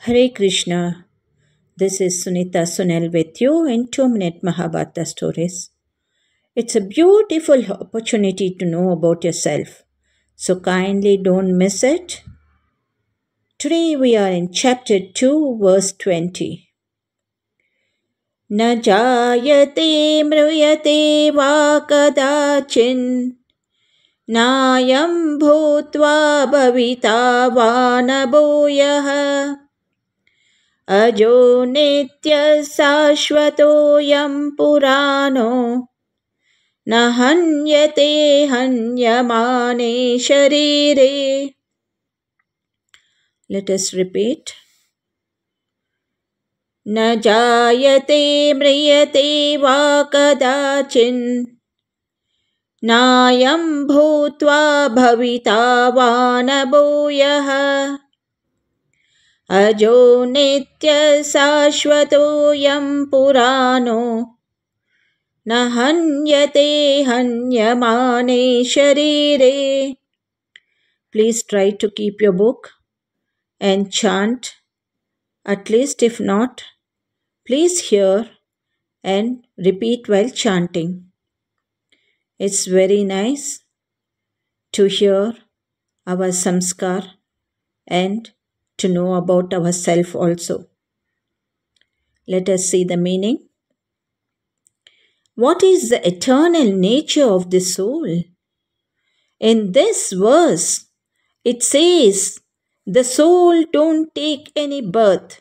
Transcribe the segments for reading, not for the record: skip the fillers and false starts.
Hare Krishna. This is Sunita Sunel with you in 2-minute Mahabharata stories. It's a beautiful opportunity to know about yourself, so kindly don't miss it. Today we are in chapter 2, verse 20. न जायते म्रियते वा कदाचिन् नायं भूत्वा भविता वा न भूयः अजो नित्यः शाश्वतोऽयं पुराणो न हन्यते हन्यमाने शरीरे. Let us repeat. न जायते म्रियते वा कदाचिन् नायं भूत्वा भविता वा न भूयः अजो नित्यः शाश्वतोऽयं पुराणो न हन्यते हन्यमाने शरीरे. Please try to keep your book and chant. At least if not, please hear and repeat while chanting. It's very nice to hear our samskar and to know about ourselves also. Let us see the meaning. What is the eternal nature of the soul? In this verse, it says, the soul don't take any birth,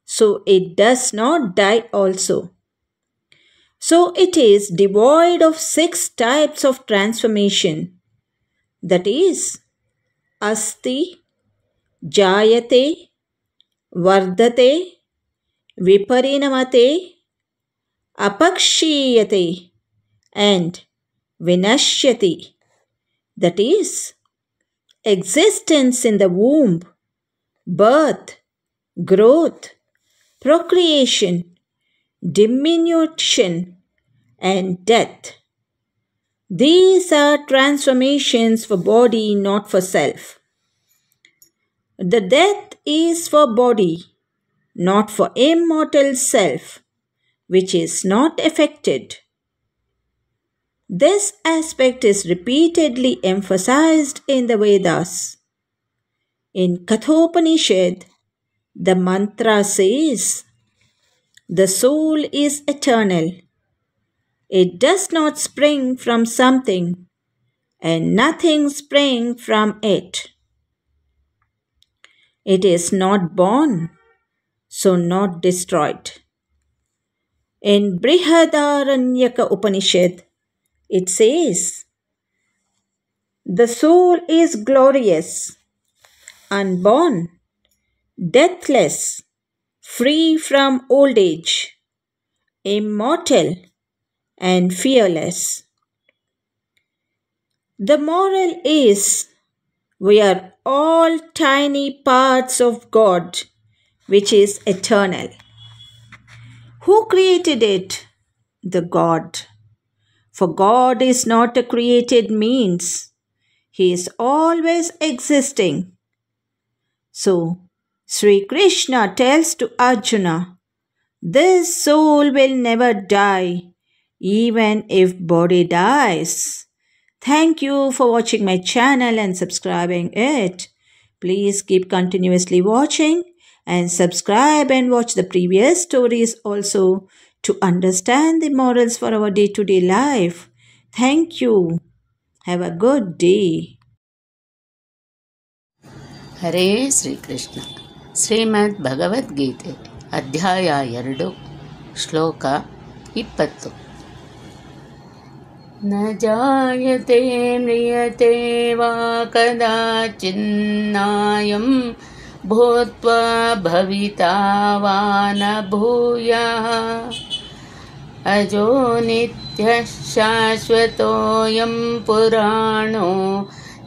so it does not die also. So it is devoid of 6 types of transformation. That is, asti, jayate, vardate, viparinamate, apakshiyate and vinashyati. That is, existence in the womb, birth, growth, procreation, diminution and death. These are transformations for body, not for self. The death is for body, not for immortal self, which is not affected. This aspect is repeatedly emphasized in the Vedas. In Kathopanishad, the mantra says, the soul is eternal. It does not spring from something, and nothing springs from it. It is not born, so not destroyed. In Brihadaranyaka Upanishad, it says, the soul is glorious, unborn, deathless, free from old age, immortal and fearless. The moral is, we are all tiny parts of God, which is eternal. Who created it? The God. For God is not a created means. He is always existing. So, Sri Krishna tells to Arjuna, this soul will never die, even if body dies. Thank you for watching my channel and subscribing it. Please keep continuously watching and subscribe and watch the previous stories also to understand the morals for our day-to-day life. Thank you. Have a good day. ಹರೇ ಶ್ರೀಕೃಷ್ಣ. ಶ್ರೀಮದ್ ಭಗವದ್ಗೀತೆ ಅಧ್ಯಾಯ 2 ಶ್ಲೋಕ 20. ನ ಜಾಯತೆ ಮ್ರಿಯತೆ ವಾ ಕದಾಚಿನ್ನಾಯಂ ಭೂತ್ವಾ ಭವಿತಾ ವಾ ನ ಭೂಯಃ ಅಜೋ ನಿತ್ಯಃ ಶಾಶ್ವತೋऽಯಂ ಪುರಾಣೋ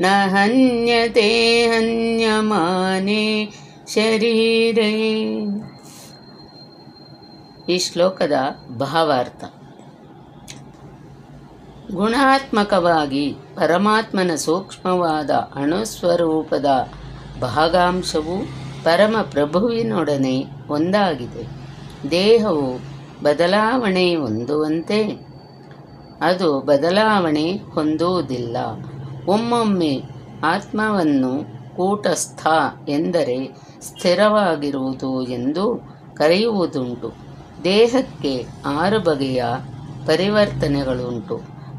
ನ ಹನ್ಯತೆ ಹನ್ಯಮಾನೆ ಶರೀರೇ. ಈ ಶ್ಲೋಕದ ಭಾವಾರ್ಥ: ಗುಣಾತ್ಮಕವಾಗಿ ಪರಮಾತ್ಮನ ಸೂಕ್ಷ್ಮವಾದ ಅಣುಸ್ವರೂಪದ ಭಾಗಾಂಶವು ಪರಮಪ್ರಭುವಿನೊಡನೆ ಒಂದಾಗಿದೆ. ದೇಹವು ಬದಲಾವಣೆ ಹೊಂದುವಂತೆ ಅದು ಬದಲಾವಣೆ ಹೊಂದುವುದಿಲ್ಲ. ಒಮ್ಮೊಮ್ಮೆ ಆತ್ಮವನ್ನು ಕೂಟಸ್ಥ ಎಂದರೆ ಸ್ಥಿರವಾಗಿರುವುದು ಎಂದು ಕರೆಯುವುದುಂಟು. ದೇಹಕ್ಕೆ 6 ಬಗೆಯ ಪರಿವರ್ತನೆಗಳುಂಟು.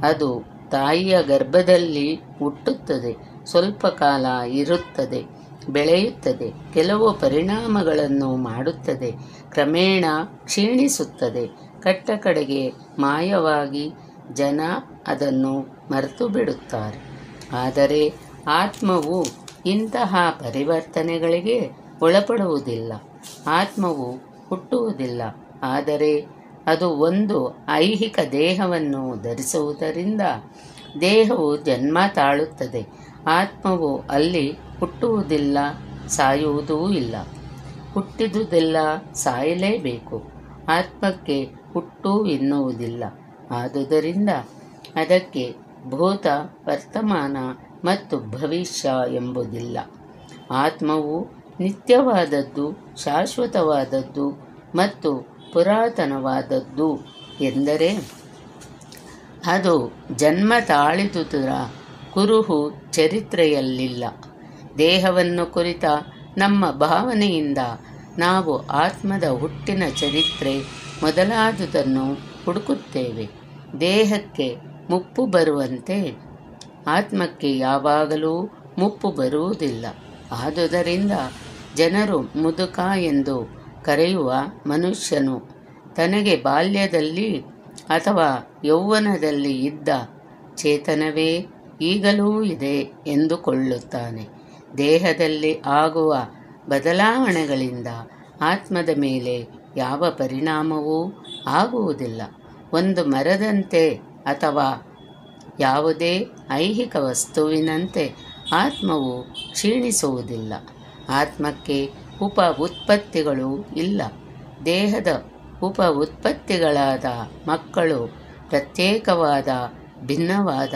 ಅದು ತಾಯಿಯ ಗರ್ಭದಲ್ಲಿ ಹುಟ್ಟುತ್ತದೆ, ಸ್ವಲ್ಪ ಕಾಲ ಇರುತ್ತದೆ, ಬೆಳೆಯುತ್ತದೆ, ಕೆಲವು ಪರಿಣಾಮಗಳನ್ನು ಮಾಡುತ್ತದೆ, ಕ್ರಮೇಣ ಕ್ಷೀಣಿಸುತ್ತದೆ, ಕಡೆಗೆ ಮಾಯವಾಗಿ ಜನ ಅದನ್ನು ಮರೆತು ಬಿಡುತ್ತಾರೆ. ಆದರೆ ಆತ್ಮವು ಇಂತಹ ಪರಿವರ್ತನೆಗಳಿಗೆ ಒಳಪಡುವುದಿಲ್ಲ. ಆತ್ಮವು ಹುಟ್ಟುವುದಿಲ್ಲ, ಆದರೆ ಅದು ಒಂದು ಐಹಿಕ ದೇಹವನ್ನು ಧರಿಸುವುದರಿಂದ ದೇಹವು ಜನ್ಮ ತಾಳುತ್ತದೆ. ಆತ್ಮವು ಅಲ್ಲಿ ಹುಟ್ಟುವುದಿಲ್ಲ, ಸಾಯುವುದೂ ಇಲ್ಲ. ಹುಟ್ಟಿದುದೆಲ್ಲ ಸಾಯಲೇಬೇಕು. ಆತ್ಮಕ್ಕೆ ಹುಟ್ಟು ಎನ್ನುವುದಿಲ್ಲ. ಆದುದರಿಂದ ಅದಕ್ಕೆ ಭೂತ, ವರ್ತಮಾನ ಮತ್ತು ಭವಿಷ್ಯ ಎಂಬುದಿಲ್ಲ. ಆತ್ಮವು ನಿತ್ಯವಾದದ್ದು, ಶಾಶ್ವತವಾದದ್ದು ಮತ್ತು ಪುರಾತನವಾದದ್ದು ಎಂದರೆ ಅದು ಜನ್ಮ ತಾಳಿದುದರ ಕುರುಹು ಚರಿತ್ರೆಯಲ್ಲಿಲ್ಲ. ದೇಹವನ್ನು ಕುರಿತ ನಮ್ಮ ಭಾವನೆಯಿಂದ ನಾವು ಆತ್ಮದ ಹುಟ್ಟಿನ ಚರಿತ್ರೆ ಮೊದಲಾದುದನ್ನು ಹುಡುಕುತ್ತೇವೆ. ದೇಹಕ್ಕೆ ಮುಪ್ಪು ಬರುವಂತೆ ಆತ್ಮಕ್ಕೆ ಯಾವಾಗಲೂ ಮುಪ್ಪು ಬರುವುದಿಲ್ಲ. ಆದುದರಿಂದ ಜನರು ಮುದುಕ ಎಂದು ಕರೆಯುವ ಮನುಷ್ಯನು ತನಗೆ ಬಾಲ್ಯದಲ್ಲಿ ಅಥವಾ ಯೌವನದಲ್ಲಿ ಇದ್ದ ಚೇತನವೇ ಈಗಲೂ ಇದೆ ಎಂದುಕೊಳ್ಳುತ್ತಾನೆ. ದೇಹದಲ್ಲಿ ಆಗುವ ಬದಲಾವಣೆಗಳಿಂದ ಆತ್ಮದ ಮೇಲೆ ಯಾವ ಪರಿಣಾಮವೂ ಆಗುವುದಿಲ್ಲ. ಒಂದು ಮರದಂತೆ ಅಥವಾ ಯಾವುದೇ ಐಹಿಕ ವಸ್ತುವಿನಂತೆ ಆತ್ಮವು ಕ್ಷೀಣಿಸುವುದಿಲ್ಲ. ಆತ್ಮಕ್ಕೆ ಉಪ ಉತ್ಪತ್ತಿಗಳೂ ಇಲ್ಲ. ದೇಹದ ಉಪ ಉತ್ಪತ್ತಿಗಳಾದ ಮಕ್ಕಳು ಪ್ರತ್ಯೇಕವಾದ ಭಿನ್ನವಾದ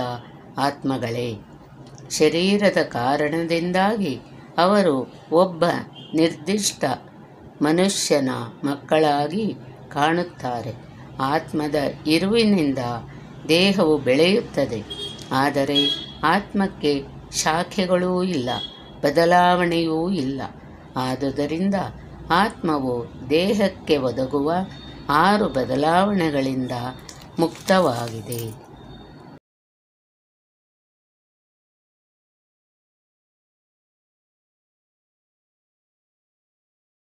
ಆತ್ಮಗಳೇ. ಶರೀರದ ಕಾರಣದಿಂದಾಗಿ ಅವರು ಒಬ್ಬ ನಿರ್ದಿಷ್ಟ ಮನುಷ್ಯನ ಮಕ್ಕಳಾಗಿ ಕಾಣುತ್ತಾರೆ. ಆತ್ಮದ ಇರುವಿನಿಂದ ದೇಹವು ಬೆಳೆಯುತ್ತದೆ, ಆದರೆ ಆತ್ಮಕ್ಕೆ ಶಾಖೆಗಳೂ ಇಲ್ಲ, ಬದಲಾವಣೆಯೂ ಇಲ್ಲ. ಆದುದರಿಂದ ಆತ್ಮವು ದೇಹಕ್ಕೆ ಒದಗುವ 6 ಬದಲಾವಣೆಗಳಿಂದ ಮುಕ್ತವಾಗಿದೆ.